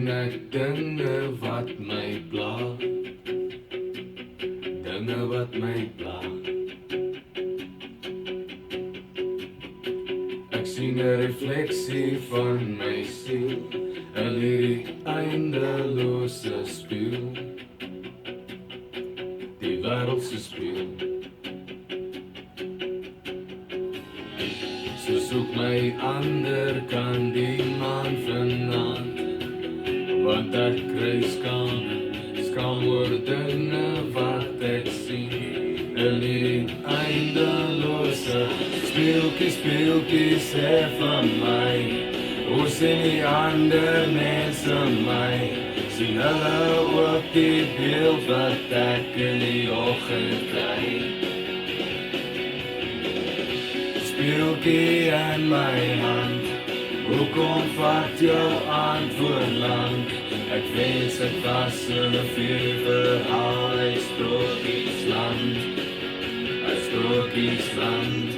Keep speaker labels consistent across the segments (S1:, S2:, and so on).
S1: sien ek dinge wat my pla. Dinge wat my pla. Ek sien 'n refleksie van my siel in hierdie eindelose spieël. Die wêreld se spieël. So soek my ander kant die maan vanaand, want ek kry skaam oor dinge wat ek sien in die eindelose speeltjie sê van my. Hoe sien die ander mense my? Sien hulle ook die beeld wat ek in die oggend kry? Speeltjie in my hand, hoekom vat jou antwoord lang? Ek wens ek was in 'n vuurverhaal uit Sprokiesland, uit Sprokiesland.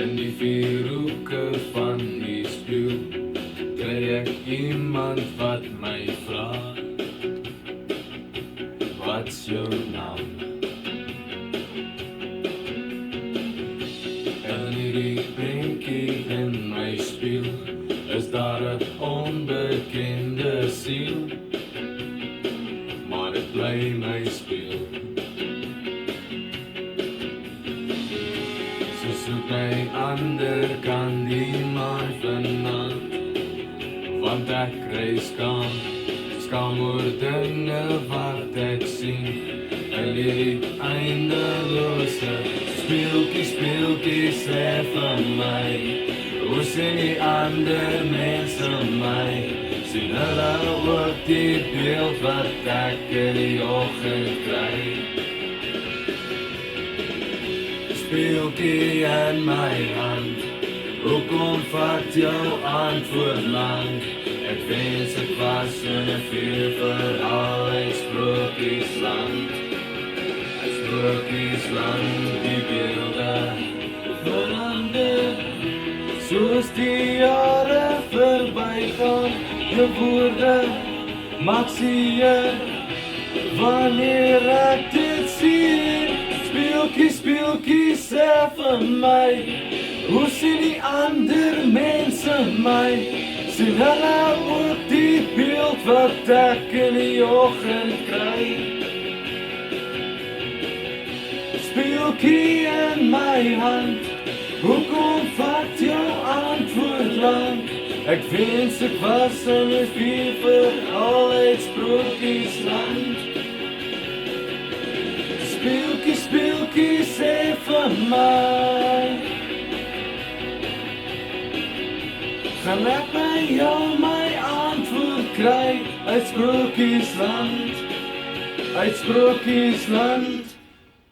S1: In die vier hoeke van die spieël kry ek iemand wat my vra, wat's jou naam? Die prentjie in my spieël, is daar 'n onbekende siel, maar dit bly my spieël. So soek my ander kant die maan vanaand, want ek kry skaam oor dinge wat ek sien in die eindelose speeltjie sê van my. Hoe sien die ander mense my? Sien hulle ook die beeld wat ek in die oggend kry? Speeltjie in my hand, hoekom vat jou antwoord lang? Ek wens ek was in 'n vuurverhaal uit Sprokiesland, uit Sprokiesland. Die beelde verander soos die jare verbygaan. Jou woorde maak seer wanneer ek dit sien. Speeltjie sê van my. Hoe sien die ander mense my? Sien hulle ook die beeld wat ek in die oggend kry? Speeltjie in my hand, hoekom vat jou antwoord lang? Ek wens ek was in 'n vuurverhaal uit Sprokiesland. Speeltjie sê van my. Gaan ek by jou my antwoord kry uit Sprokiesland, uit Sprokiesland.